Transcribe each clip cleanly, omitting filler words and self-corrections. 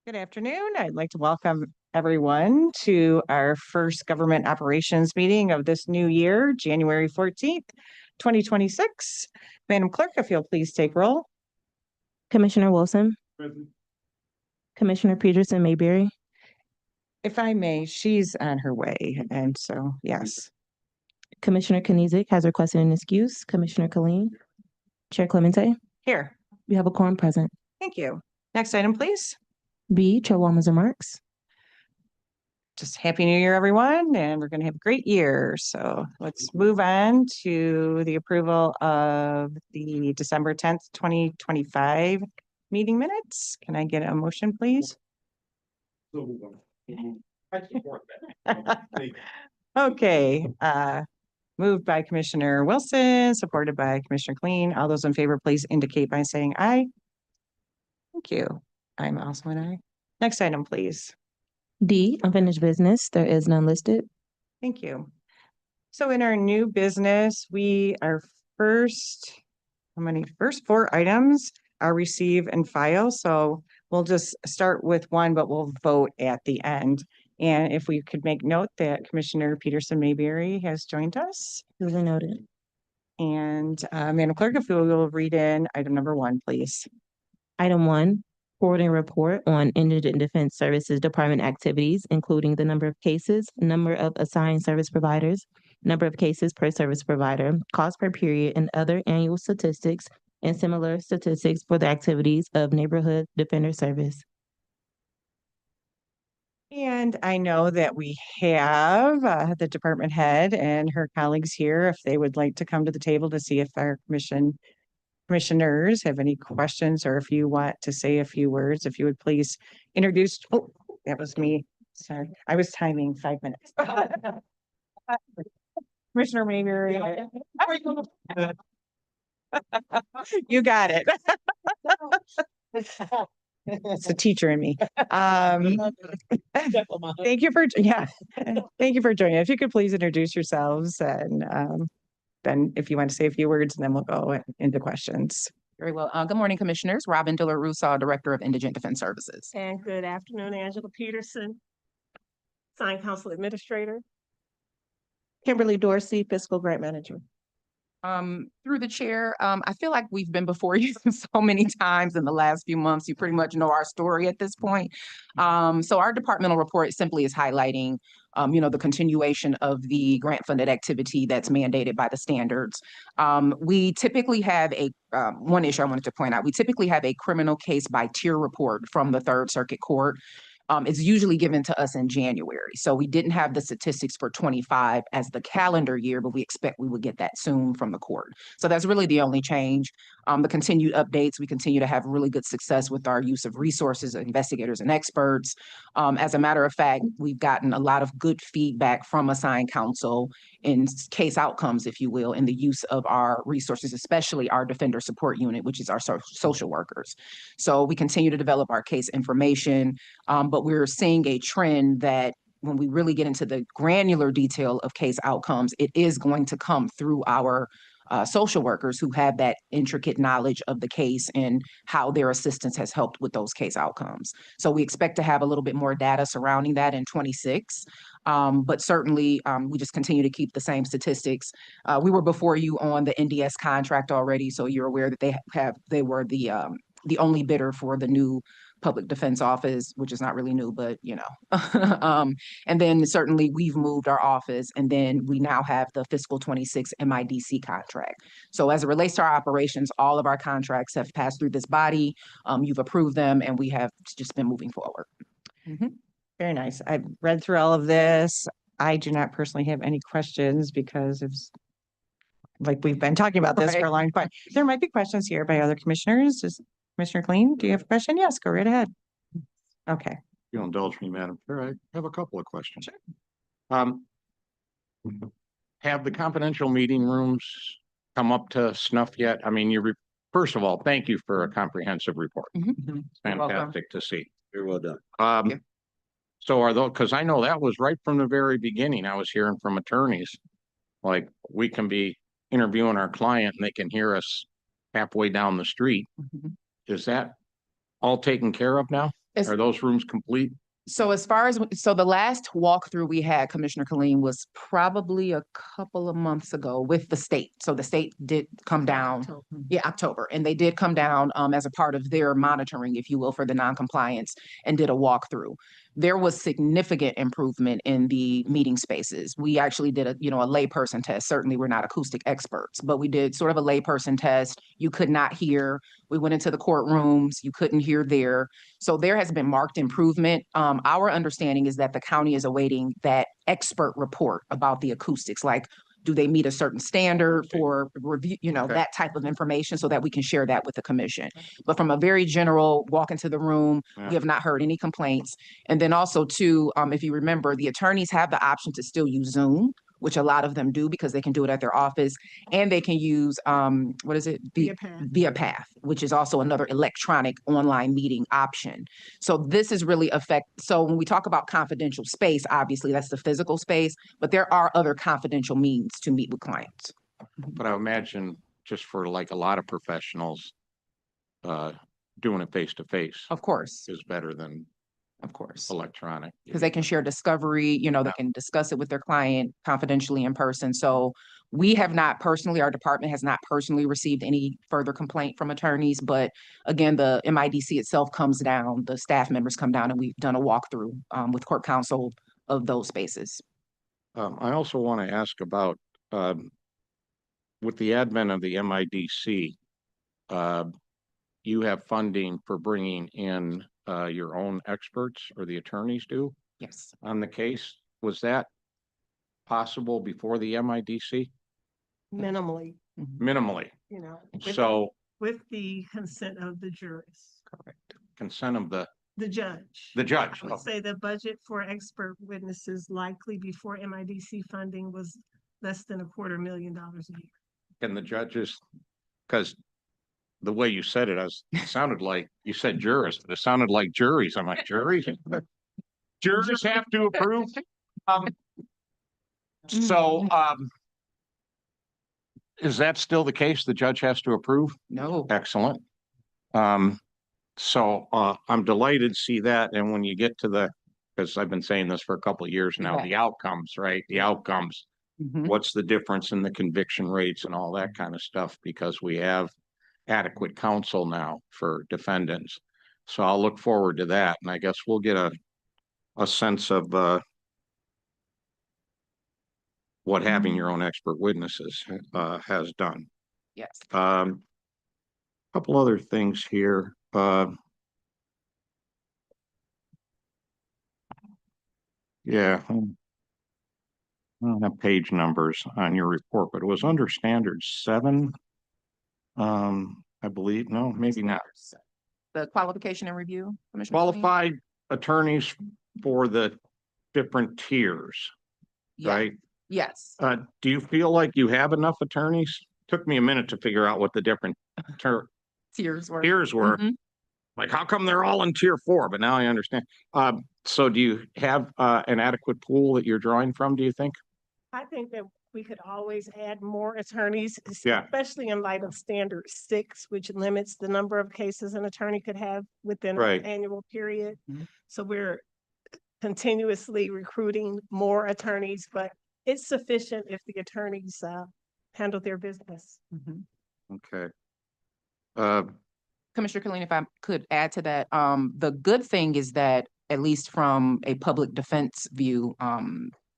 Good afternoon. I'd like to welcome everyone to our first government operations meeting of this new year, January 14th, 2026. Madam Clerk, if you'll please take roll. Commissioner Wilson, Present. Commissioner Peterson Mayberry, If I may, she's on her way. And so, yes. Commissioner Knizik has requested an excuse. Commissioner Killeen, Chair Clemente, Here. we have a quorum present. Thank you. Next item, please. B, Chairwoman's remarks. Just Happy New Year, everyone. And we're going to have a great year. So let's move on to the approval of the December 10th, 2025 meeting minutes. Can I get a motion, please? Okay, moved by Commissioner Wilson, supported by Commissioner Clean. All those in favor, please indicate by saying aye. Thank you. I'm also an aye. Next item, please. D, unfinished business. There is none listed. Thank you. So in our new business, our first four items are receive and file. So we'll just start with one, but we'll vote at the end. And if we could make note that Commissioner Peterson Mayberry has joined us. Duly noted. And Madam Clerk, if you will read in item number 1, please. Item 1, forwarding report on Indigent Defense Services Department activities, including the number of cases, number of assigned service providers, number of cases per service provider, cost per period, and other annual statistics and similar statistics for the activities of Neighborhood Defender Service. And I know that we have the department head and her colleagues here, if they would like to come to the table to see if our commissioners have any questions, or if you want to say a few words, if you would please introduce. Oh, that was me. Sorry, I was timing 5 minutes. Commissioner Mayberry. You got it. It's a teacher in me. Thank you for joining. If you could please introduce yourselves, and then if you want to say a few words, and then we'll go into questions. Very well. Good morning, Commissioners. Robin Diller-Russo, Director of Indigent Defense Services. And good afternoon, Angela Peterson, Sign Council Administrator. Kimberly Dorsey, Fiscal Grant Manager. Through the chair, I feel like we've been before you so many times in the last few months. You pretty much know our story at this point. So our departmental report simply is highlighting, the continuation of the grant-funded activity that's mandated by the standards. We typically have one issue I wanted to point out. We typically have a criminal case by tier report from the Third Circuit Court. It's usually given to us in January. So we didn't have the statistics for 25 as the calendar year, but we expect we would get that soon from the court. So that's really the only change. The continued updates, we continue to have really good success with our use of resources, investigators, and experts. As a matter of fact, we've gotten a lot of good feedback from assigned counsel in case outcomes, if you will, in the use of our resources, especially our Defender Support Unit, which is our social workers. So we continue to develop our case information, but we're seeing a trend that when we really get into the granular detail of case outcomes, it is going to come through our social workers who have that intricate knowledge of the case and how their assistance has helped with those case outcomes. So we expect to have a little bit more data surrounding that in 26. But certainly we just continue to keep the same statistics. We were before you on the NDS contract already, so you're aware that they were the only bidder for the new public defense office, which is not really new, but and then certainly we've moved our office, and then we now have the fiscal 26 MIDC contract. So as it relates to our operations, all of our contracts have passed through this body. You've approved them, and we have just been moving forward. Mm-hmm. Very nice. I've read through all of this. I do not personally have any questions because it's like we've been talking about this for a long time. There might be questions here by other commissioners. Commissioner Clean, do you have a question? Yes, go right ahead. Okay. You'll indulge me, Madam Chair. I have a couple of questions. Sure. Have the confidential meeting rooms come up to snuff yet? I mean, first of all, thank you for a comprehensive report. Mm-hmm. It's fantastic to see. Very well done. So are those, because I know that was right from the very beginning. I was hearing from attorneys, like we can be interviewing our client and they can hear us halfway down the street. Mm-hmm. Is that all taken care of now? As- Are those rooms complete? So as far as, so the last walkthrough we had, Commissioner Colleen, was probably a couple of months ago with the state. So the state did come down. October. Yeah, October. And they did come down as a part of their monitoring, if you will, for the noncompliance and did a walkthrough. There was significant improvement in the meeting spaces. We actually did a layperson test. Certainly, we're not acoustic experts, but we did sort of a layperson test. You could not hear. We went into the courtrooms. You couldn't hear there. So there has been marked improvement. Our understanding is that the county is awaiting that expert report about the acoustics, like do they meet a certain standard for review, Okay. that type of information so that we can share that with the commission. But from a very general walk into the room, Yeah. we have not heard any complaints. And then also too, if you remember, the attorneys have the option to still use Zoom, which a lot of them do because they can do it at their office, and they can use what is it? Via Path, which is also another electronic online meeting option. So this is really so when we talk about confidential space, obviously that's the physical space, but there are other confidential means to meet with clients. But I imagine just for like a lot of professionals, doing it face to face Of course, is better than electronic. because they can share discovery, they can discuss it with their client confidentially in person. So we have not personally, our department has not personally received any further complaint from attorneys. But again, the MIDC itself comes down, the staff members come down, and we've done a walkthrough with court counsel of those spaces. I also want to ask about, with the advent of the MIDC, you have funding for bringing in your own experts, or the attorneys do, Yes. on the case. Was that possible before the MIDC? Minimally, Minimally. with- So with the consent of the jurors, Correct. consent of the judge. judge. I would say the budget for expert witnesses likely before MIDC funding was less than $250,000 a year. Can the judges, because the way you said it, it sounded like you said jurors, but it sounded like juries. I'm like, juries? Jurors have to approve? So, is that still the case? The judge has to approve? No. Excellent. So, I'm delighted to see that. And when you get to because I've been saying this for a couple of years now, Okay. the outcomes, right? The outcomes. Mhm. What's the difference in the conviction rates and all that kind of stuff? Because we have adequate counsel now for defendants. So I'll look forward to that. And I guess we'll get a sense of what having your own expert witnesses has done. Yes. Couple other things here. Yeah. I don't have page numbers on your report, but it was under standard 7. I believe, no, maybe not. The qualification and review, Commissioner Colleen? Qualified attorneys for the different tiers, Yeah. right? Yes. Do you feel like you have enough attorneys? Took me a minute to figure out what the different Tiers were. tiers were. Mhm. Like, how come they're all in tier 4? But now I understand. So do you have an adequate pool that you're drawing from, do you think? I think that we could always add more attorneys, Yeah. especially in light of standard 6, which limits the number of cases an attorney could have within Right. an annual period. Mhm. So we're continuously recruiting more attorneys, but it's sufficient if the attorneys handle their business. Mhm. Okay. Commissioner Colleen, if I could add to that, the good thing is that, at least from a public defense view,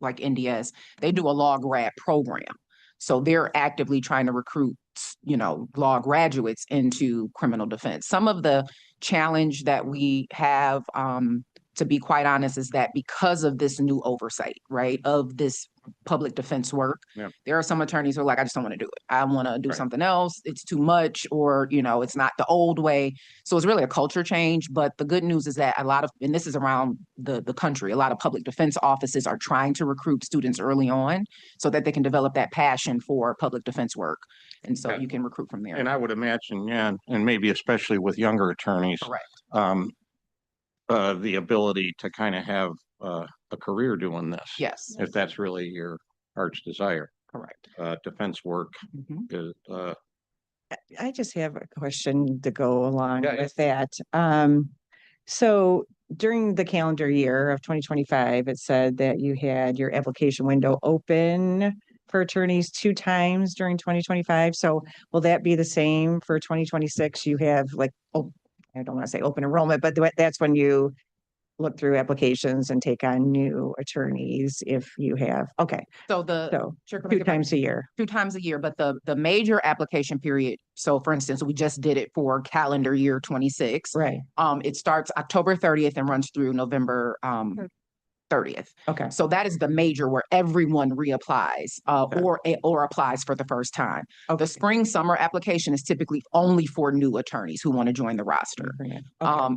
like NDS, they do a law grad program. So they're actively trying to recruit, law graduates into criminal defense. Some of the challenge that we have, to be quite honest, is that because of this new oversight, right, of this public defense work, Yeah. there are some attorneys who are like, I just don't want to do it. I want to do Right. something else. It's too much, or, it's not the old way. So it's really a culture change. But the good news is that and this is around the country, a lot of public defense offices are trying to recruit students early on so that they can develop that passion for public defense work. And so Yeah. you can recruit from there. And I would imagine, yeah, and maybe especially with younger attorneys. Correct. The ability to kind of have a career doing this. Yes, If that's really your heart's desire. correct. Defense work Mhm. is, I just have a question to go along Yeah, with that. So during the calendar year of 2025, it said that you had your application window open for attorneys 2 times during 2025. So will that be the same for 2026? You have like, oh, I don't want to say open enrollment, but that's when you look through applications and take on new attorneys if you have, okay, So the, so Chair, can I two get back? times a year. 2 times a year, but the major application period, so for instance, we just did it for calendar year 26. Right, It starts October 30th and runs through November 30th. okay. So that is the major where everyone reapplies or applies for the first time. Okay. The spring summer application is typically only for new attorneys who want to join the roster. Okay.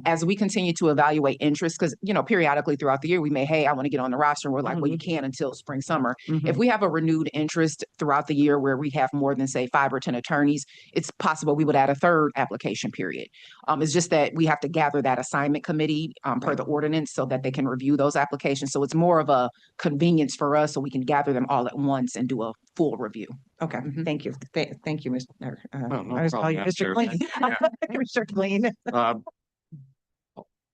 As we continue to evaluate interest, because periodically throughout the year we may, hey, I want to get on the roster. And we're like, well, you can't until spring summer. Mhm. If we have a renewed interest throughout the year where we have more than say 5 or 10 attorneys, it's possible we would add a third application period. It's just that we have to gather that assignment committee per the ordinance so that they can review those applications. So it's more of a convenience for us so we can gather them all at once and do a full review. Okay, Mhm. thank you. Thank you, Mr. Oh, no I was calling you problem, Mr. Madam Clean. Chair. Mr. Clean. Uh,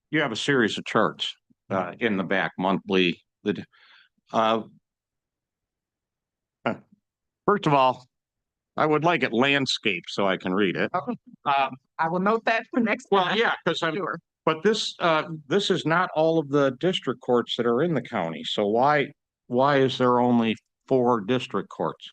You have a series of charts in the back monthly. Uh, First of all, I would like it landscape so I can read it. Okay. Uh, I will note that for next Well, time. yeah, because Sure. but this is not all of the district courts that are in the county. So why is there only 4 district courts?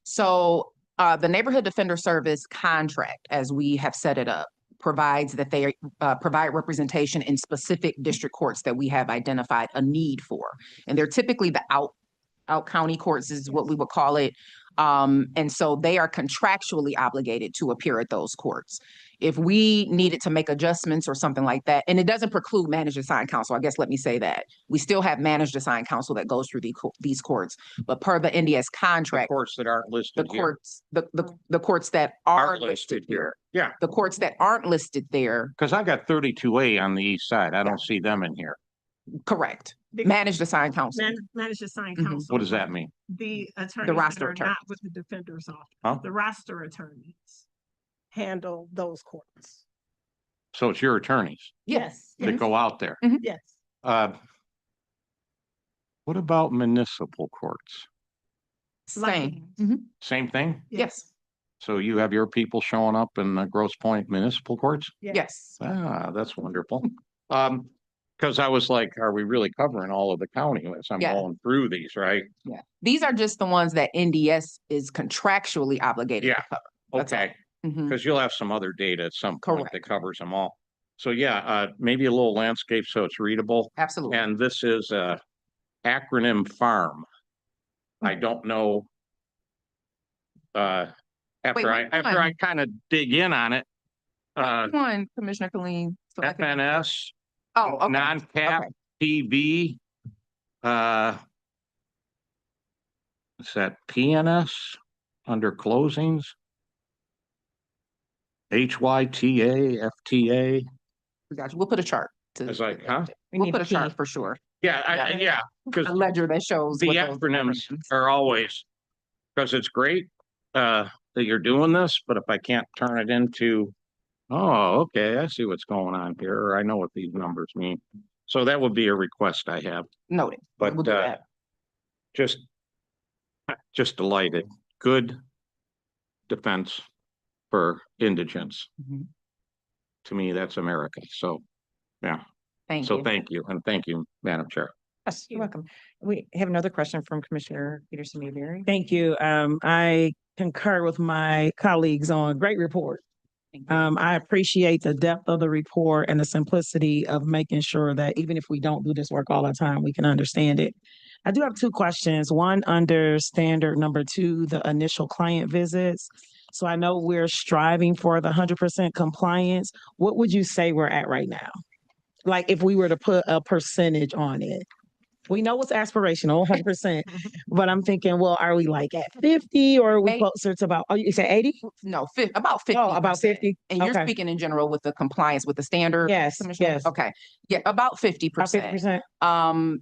So the Neighborhood Defender Service contract, as we have set it up, provides that they provide representation in specific district courts that we have identified a need for. And they're typically the out county courts is what we would call it. And so they are contractually obligated to appear at those courts. If we needed to make adjustments or something like that, and it doesn't preclude managed assigned counsel, I guess let me say that. We still have managed assigned counsel that goes through these courts, but per the NDS The contract, courts that aren't the listed here. courts, the courts that are listed here, Yeah, the courts that aren't listed there, because I got 32A on the east side. I don't see them in here. correct. Because Managed assigned counsel. Managed assigned Mhm. counsel. What does that mean? The attorneys that roster are not attorneys. with the defender's office. Huh? The roster attorneys handle those courts. So it's your attorneys Yes. that go out there. Yes. What about municipal courts? Same. Same thing? Yes. So you have your people showing up in the Grosse Pointe municipal courts? Yes. Ah, that's wonderful. Because I was like, are we really covering all of the county as I'm Yeah. going through these, right? Yeah. These are just the ones that NDS is contractually obligated to Yeah. cover. That's all. Okay, Mhm. because you'll have some other data at some point that Correct. covers them all. So yeah, maybe a little landscape so it's readable. Absolutely. And this is acronym FARM. I don't know. After which I one? kind of dig in on it, Which one, Commissioner Colleen? So I can- FNS, Oh, okay. non-cap Okay. TV, is that PNS under closings? HYTA, FTA? We got you. We'll put a chart. It's like, huh? We'll put a chart for sure. Yeah, yeah, because A ledger that shows the what those acronyms acronyms. are always, because it's great that you're doing this, but if I can't turn it into, oh, okay, I see what's going on here, or I know what these numbers mean. So that would be a request I have, Noted. but We'll do that. just delighted. Good defense for indigents. Mhm. To me, that's America. So, yeah. Thank So you. thank you. And thank you, Madam Chair. Yes, you're welcome. We have another question from Commissioner Peterson Mayberry. Thank you. I concur with my colleagues on great report. Thank you. I appreciate the depth of the report and the simplicity of making sure that even if we don't do this work all the time, we can understand it. I do have 2 questions. One under standard number 2, the initial client visits. So I know we're striving for the 100% compliance. What would you say we're at right now? Like if we were to put a percentage on it? We know it's aspirational, 100%, but I'm thinking, well, are we like at 50 or are we 80. closer to about, oh, you say 80? No, about 50. Oh, about 50? And you're Okay. speaking in general with the compliance with the standard? Yes, Commissioner? yes. Okay. Yeah, about 50%. About 50%?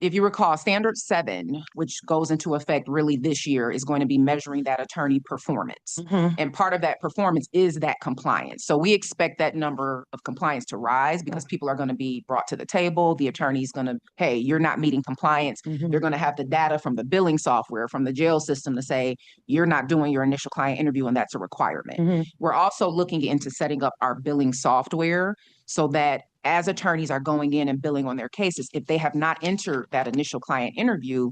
if you recall, Standard 7, which goes into effect really this year, is going to be measuring that attorney performance. And part of that performance is that compliance. So we expect that number of compliance to rise because people are going to be brought to the table. The attorney's going to, hey, you're not meeting compliance. They're going to have the data from the billing software, from the jail system to say, you're not doing your initial client interview, and that's a requirement. We're also looking into setting up our billing software so that as attorneys are going in and billing on their cases, if they have not entered that initial client interview,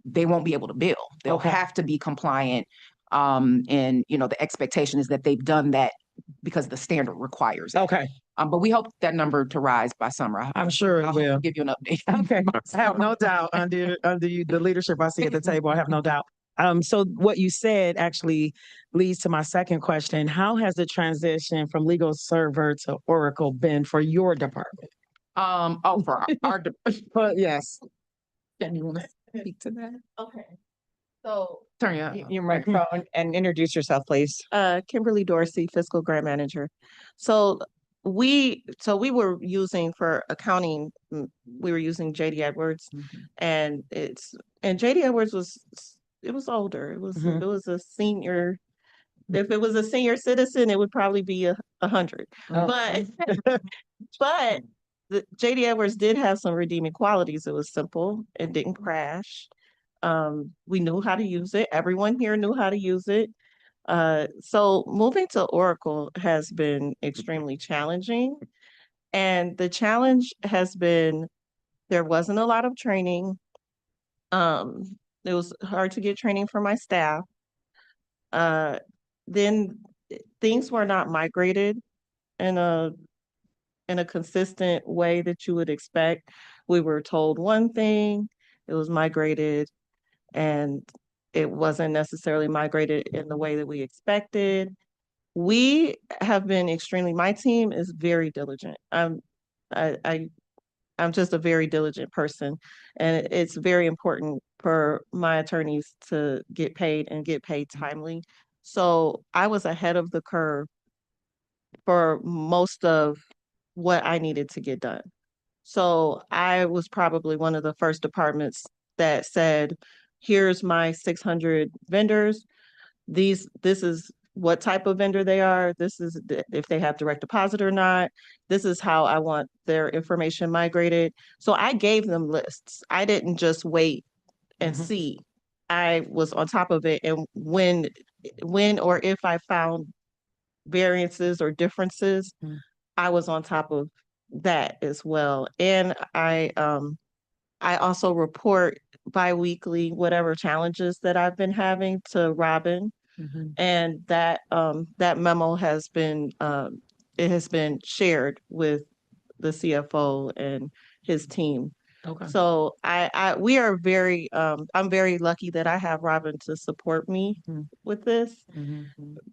they won't be able to bill. They'll have to be compliant. And the expectation is that they've done that because the standard requires it. Okay, But we hope that number to rise by summer. I'm sure it I'll will. give you an update. Okay, I have no doubt under the leadership I see at the table. I have no doubt. So what you said actually leads to my second question. How has the transition from legal server to Oracle been for your department? For our But yes. Jen, you want to speak to that? Okay. So, Turn your Your microphone and introduce yourself, please. Kimberly Dorsey, Fiscal Grant Manager. So we were using for accounting, we were using JD Edwards, and JD Edwards was older. It was a senior. If it was a senior citizen, it would probably be 100. But but the JD Edwards did have some redeeming qualities. It was simple. It didn't crash. We knew how to use it. Everyone here knew how to use it. So moving to Oracle has been extremely challenging. And the challenge has been there wasn't a lot of training. It was hard to get training for my staff. Then things were not migrated in a consistent way that you would expect. We were told one thing, it was migrated, and it wasn't necessarily migrated in the way that we expected. We have been my team is very diligent. I'm just a very diligent person, and it's very important for my attorneys to get paid and get paid timely. So I was ahead of the curve for most of what I needed to get done. So I was probably one of the first departments that said, here's my 600 vendors. This is what type of vendor they are. This is if they have direct deposit or not. This is how I want their information migrated. So I gave them lists. I didn't just wait and see. I was on top of it. And when or if I found variances or differences, I was on top of that as well. And I also report biweekly whatever challenges that I've been having to Robin. And that memo has been it has been shared with the CFO and his team. Okay. So we are very I'm very lucky that I have Robin to support me with this.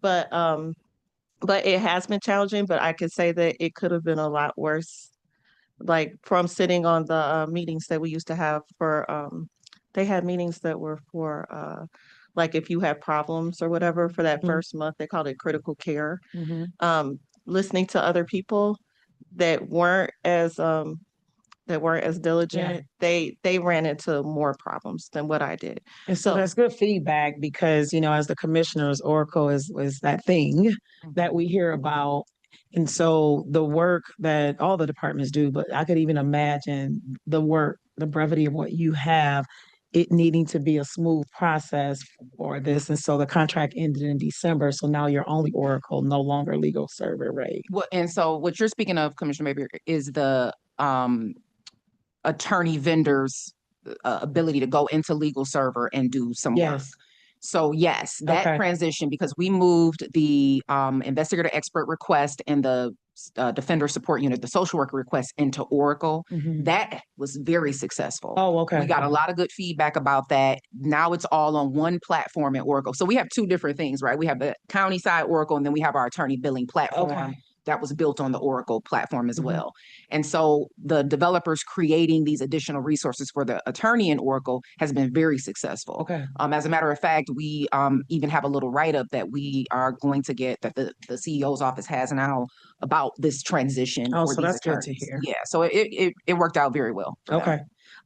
But it has been challenging, but I could say that it could have been a lot worse. Like from sitting on the meetings that we used to have for they had meetings that were for like if you had problems or whatever for that first month, they called it critical care. Listening to other people that weren't as diligent, they ran into more problems than what I did. And so that's good feedback because, as the commissioners, Oracle is that thing that we hear about. And so the work that all the departments do, but I could even imagine the brevity of what you have, it needing to be a smooth process for this. And so the contract ended in December. So now you're only Oracle, no longer legal server, right? Well, and so what you're speaking of, Commissioner Mayberry, is the attorney vendors' ability to go into legal server and do some work. Yes. So yes, that Okay. transition, because we moved the investigator expert request and the defender support unit, the social worker request into Oracle, that was very successful. Oh, okay. We got a lot of good feedback about that. Now it's all on one platform in Oracle. So we have two different things, right? We have the county side Oracle, and then we have our attorney billing platform. Okay. That was built on the Oracle platform as well. And so the developers creating these additional resources for the attorney in Oracle has been very successful. Okay. As a matter of fact, we even have a little write-up that we are going to get that the CEO's office has now about this transition. Oh, for so these that's good to attorneys. hear. Yeah, so it worked out very well. For them. Okay.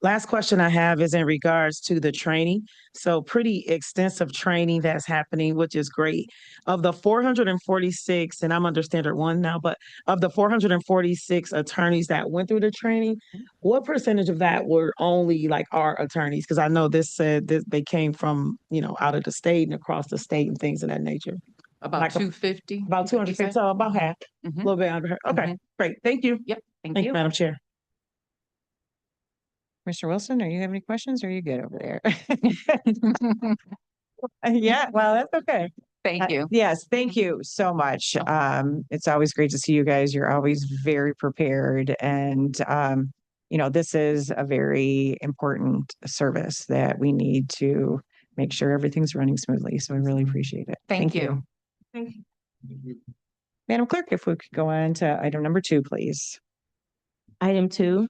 Last question I have is in regards to the training. So pretty extensive training that's happening, which is great. Of the 446, and I'm under standard one now, but of the 446 attorneys that went through the training, what percentage of that were only like our attorneys? Because I know this said that they came from, out of the state and across the state and things of that nature. About Like 250. About 250, so about half, a Mhm. little bit under. Okay, great. Thank you. Yep, thank Thank you, you. Madam Chair. Mr. Wilson, are you have any questions or are you good over there? Yeah, well, that's okay. Thank you. Yes, thank you so much. It's always great to see you guys. You're always very prepared and, this is a very important service that we need to make sure everything's running smoothly. So I really appreciate it. Thank you. Madam Clerk, if we could go on to item number 2, please. Item 2,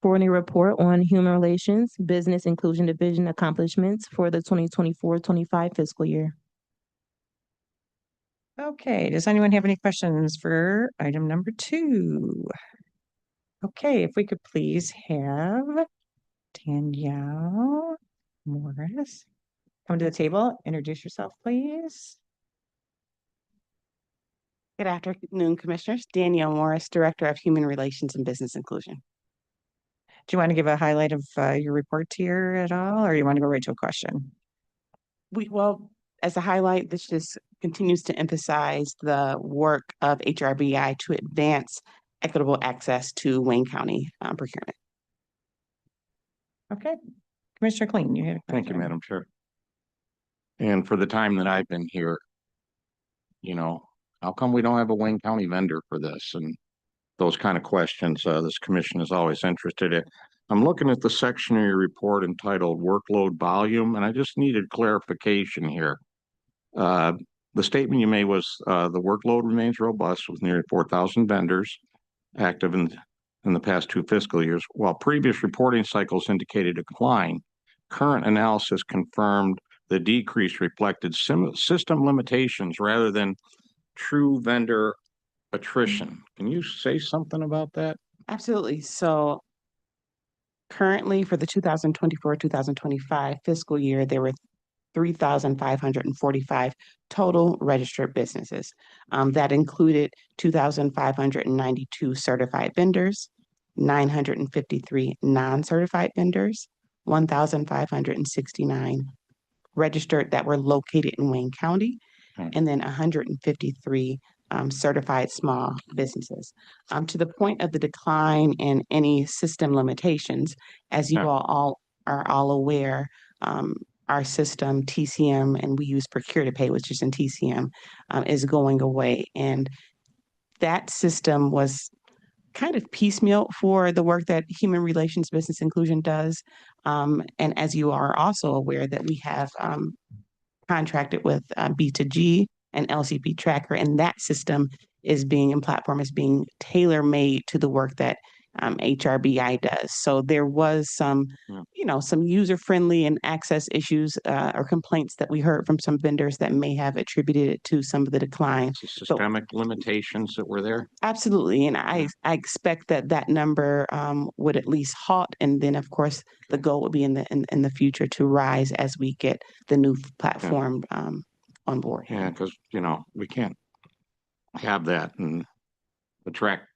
quarterly report on human relations, business inclusion division accomplishments for the 2024-25 fiscal year. Okay, does anyone have any questions for item number 2? Okay, if we could please have Danielle Morris come to the table, introduce yourself, please. Good afternoon, Commissioners. Danielle Morris, Director of Human Relations and Business Inclusion. Do you want to give a highlight of your report here at all, or you want to go right to a question? As a highlight, this just continues to emphasize the work of HRBI to advance equitable access to Wayne County procurement. Okay, Commissioner Clean, you had a Thank you, question. Madam Chair. And for the time that I've been here, how come we don't have a Wayne County vendor for this? And those kind of questions, this commission is always interested in. I'm looking at the section of your report entitled Workload Volume, and I just needed clarification here. The statement you made was the workload remains robust with nearly 4,000 vendors active in the past 2 fiscal years. While previous reporting cycles indicated a decline, current analysis confirmed the decrease reflected system limitations rather than true vendor attrition. Can you say something about that? Absolutely. So currently for the 2024-2025 fiscal year, there were 3,545 total registered businesses. That included 2,592 certified vendors, 953 non-certified vendors, 1,569 registered that were located in Wayne County, and then 153 certified small businesses. To the point of the decline in any system limitations, as you all are all aware, our system TCM, and we use Procure to Pay, which is in TCM, is going away. And that system was kind of piecemeal for the work that Human Relations Business Inclusion does. And as you are also aware that we have contracted with B2G and LCP Tracker, and that system and platform is being tailor-made to the work that HRBI does. So there was some user-friendly and access issues or complaints that we heard from some vendors that may have attributed it to some of the decline. Systemic limitations that were there? Absolutely. And I expect that number would at least halt. And then, of course, the goal would be in the future to rise as we get the new platform on board. Yeah, because, we can't have that and attract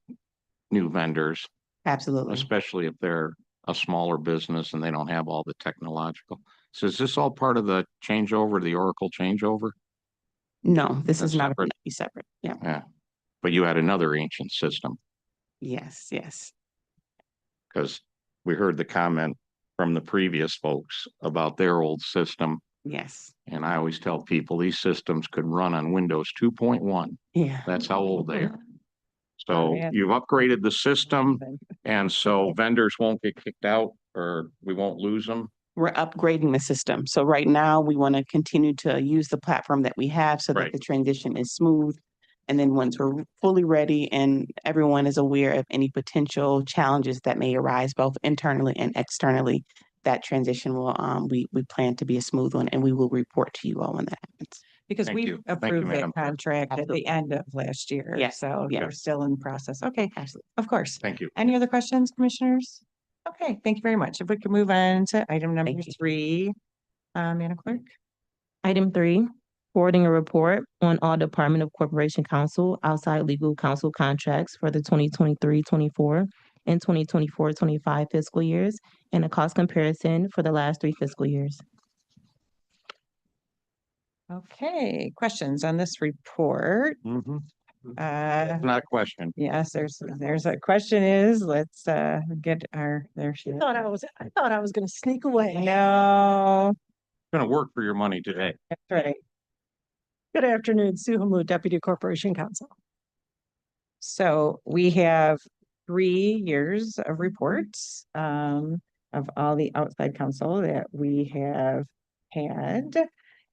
new vendors. Absolutely. Especially if they're a smaller business and they don't have all the technological. So is this all part of the changeover, the Oracle changeover? No, this is That's not separate. separate. Yeah. Yeah. But you had another ancient system Yes. because we heard the comment from the previous folks about their old system. Yes. And I always tell people these systems could run on Windows 2.1. Yeah. That's how old they are. So Oh, man. you've upgraded the system, and so vendors won't get kicked out or we won't lose them. We're upgrading the system. So right now we want to continue to use the platform that we have so that Right. the transition is smooth. And then once we're fully ready and everyone is aware of any potential challenges that may arise both internally and externally, that transition will we plan to be a smooth one, and we will report to you all when that happens. Because Thank we you. Thank you, approved that Madam Chair. contract at the Absolutely. end of last year. Yes, So yes. you're still in process. Okay, Absolutely. of course. Thank you. Any other questions, commissioners? Okay, thank you very much. If we could move on to item number Thank you. 3, Madam Clerk. Item 3, forwarding a report on all Department of Corporation Counsel outside legal counsel contracts for the 2023-24 and 2024-25 fiscal years and a cost comparison for the last 3 fiscal years. Okay, questions on this report? Not a question. Yes, there's a question is, let's get our, there she is. I thought I was gonna sneak away. No, Gonna work for your money today. that's right. Good afternoon, Sue Hamud, Deputy Corporation Counsel. So we have 3 years of reports of all the outside counsel that we have had.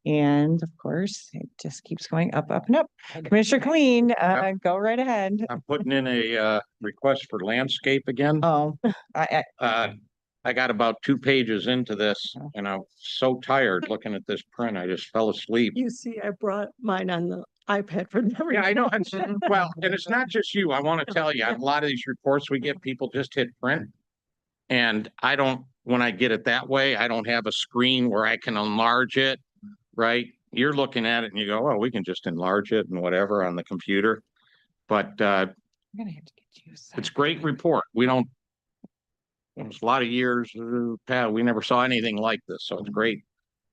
And of course, it just keeps going up, up and up. Commissioner Clean, go right ahead. I'm putting in a request for landscape again. Oh, I got about 2 pages into this and I'm so tired looking at this print. I just fell asleep. You see, I brought mine on the iPad for memory. Yeah, I know. Well, and it's not just you. I want to tell you, a lot of these reports we get, people just hit print. And I don't, when I get it that way, I don't have a screen where I can enlarge it, right? You're looking at it and you go, well, we can just enlarge it and whatever on the computer. But I'm gonna have to get you. it's a great report. We don't, it's a lot of years, Pat, we never saw anything like this. So it's great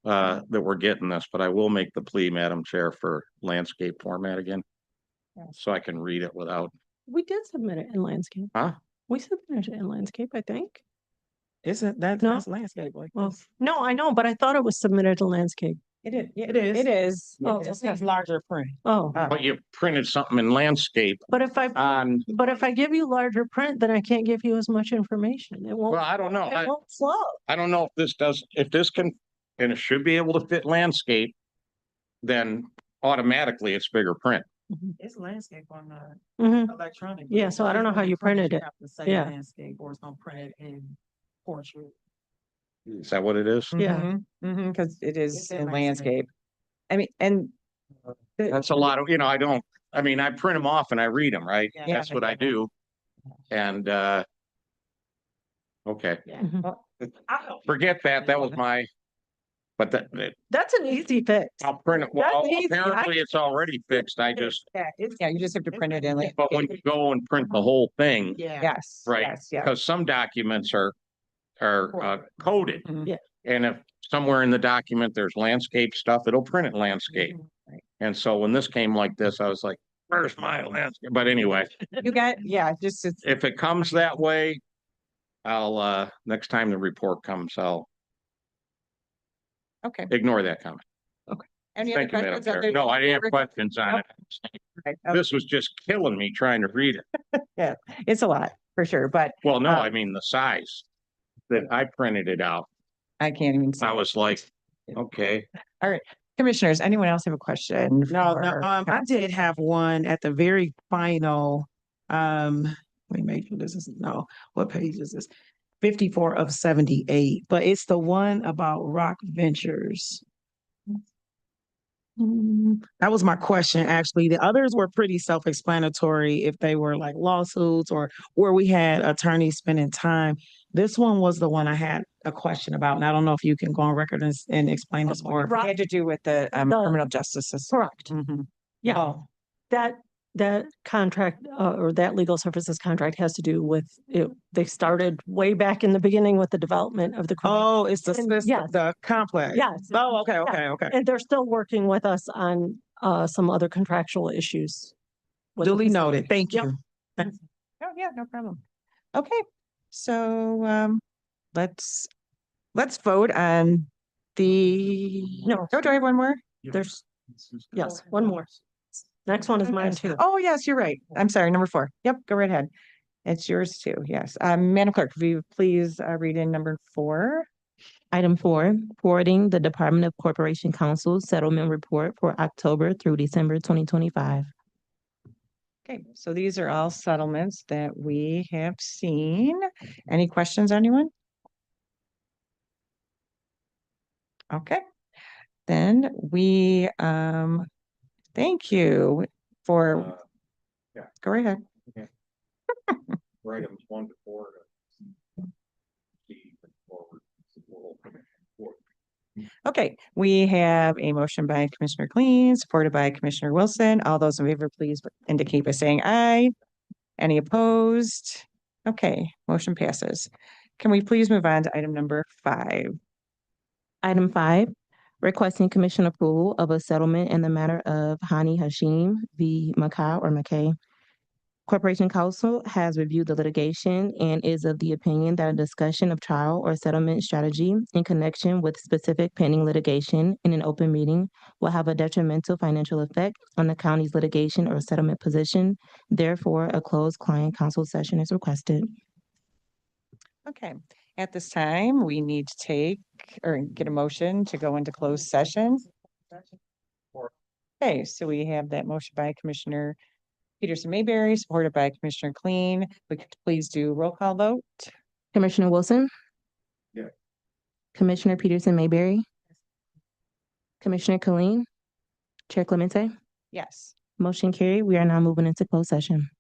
that we're getting this, but I will make the plea, Madam Chair, for landscape format again. So I can read it without, We did submit it in landscape. huh? We submitted it in landscape, I think. Isn't that, No. that's landscape like Well, this? no, I know, but I thought it was submitted to landscape. It is. It is. It is. Oh, It just has larger print. Oh, But you printed something in landscape but if I, on, but if I give you larger print, then I can't give you as much information. It well, won't, I don't know. it won't flow. I don't know if this does, if this can, and it should be able to fit landscape, then automatically it's bigger print. It's landscape on the Mhm. electronic. Yeah, so I don't know how you printed it. have to say Yeah. landscape or it's gonna print it in portrait. Is that what it is? Yeah. Because it is It's in in landscape. landscape. I mean, and. That's a lot of, I don't, I mean, I print them off and I read them, right? Yeah. That's what I do. And, okay, forget that. That was my, but That's an easy fix. I'll print it. Well, That's easy. apparently it's already fixed. I just, Yeah, you just have to print it in like. but when you go and print the whole thing, Yes. right, Yes, yeah. because some documents are coded. Mhm. Yeah. And if somewhere in the document there's landscape stuff, it'll print it landscape. Right. And so when this came like this, I was like, where's my landscape? But anyway, You got, yeah, just, it's, if it comes that way, I'll next time the report comes, I'll okay. ignore that comment. Any other Thank you, Madam questions? Chair. other- No, I didn't have questions on it. Right, okay. This was just killing me trying to read it. It's a lot, for sure, but Well, no, I mean, the size that I printed it out, I can't even see. I was like, okay. Commissioners, anyone else have a question? No, for- I did have one at the very final, let me make sure this is, no, what page is this? 54 of 78, but it's the one about Rock Ventures. That was my question, actually. The others were pretty self-explanatory if they were like lawsuits or where we had attorneys spending time. This one was the one I had a question about, and I don't know if you can go on record and explain this more. It had to do with the criminal justice system. Correct. Mhm. Yeah, Oh, that contract or that legal services contract has to do with it. They started way back in the beginning with the development of the. oh, it's the, And yes. the complex. Yes. Oh, okay, Yeah. okay. And they're still working with us on some other contractual issues. with the Duly facility. noted. Thank Yep. you. Oh, yeah, no problem. Okay, so let's vote on the. No. Oh, do I have one more? There's, yes, one more. Next one is mine too. Oh, yes, you're right. I'm sorry, number 4. Yep, go right ahead. It's yours too, yes. Madam Clerk, if you please read in number 4. Item 4, forwarding the Department of Corporation Counsel Settlement Report for October through December 2025. Okay, so these are all settlements that we have seen. Any questions, anyone? Okay, then we, thank you for, yeah. go right ahead. Items 1 to 4. Okay, we have a motion by Commissioner Cleen, supported by Commissioner Wilson. All those in favor, please indicate by saying aye. Any opposed? Okay, motion passes. Can we please move on to item number 5? Item 5, requesting commission approval of a settlement in the matter of Hani Hashim v. McKay. Corporation Counsel has reviewed the litigation and is of the opinion that a discussion of trial or settlement strategy in connection with specific pending litigation in an open meeting will have a detrimental financial effect on the county's litigation or settlement position. Therefore, a closed client counsel session is requested. Okay, at this time, we need to take or get a motion to go into closed session. Okay, so we have that motion by Commissioner Peterson Mayberry, supported by Commissioner Cleen. We could please do roll call vote. Commissioner Wilson? Yeah. Commissioner Peterson Mayberry? Commissioner Colleen? Chair Clemente? Yes. Motion carried. We are now moving into closed session.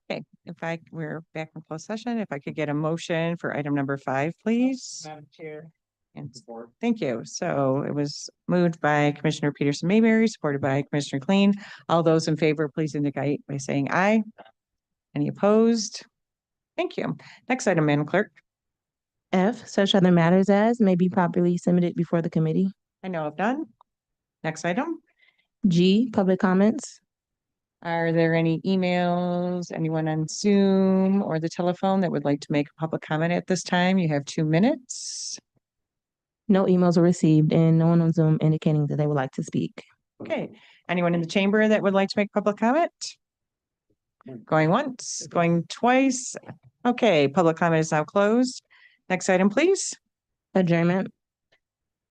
Okay, we're back in closed session. If I could get a motion for item number 5, please. Madam Chair. And thank you. So it was moved by Commissioner Peterson Mayberry, supported by Commissioner Clean. All those in favor, please indicate by saying aye. Any opposed? Thank you. Next item, Madam Clerk. F, such other matters as may be properly submitted before the committee. I know of none. Next item. G, public comments. Are there any emails, anyone on Zoom or the telephone that would like to make a public comment at this time? You have 2 minutes. No emails were received and no one on Zoom indicating that they would like to speak. Okay, anyone in the chamber that would like to make public comment? Going once, going twice. Okay, public comment is now closed. Next item, please. Adjournment.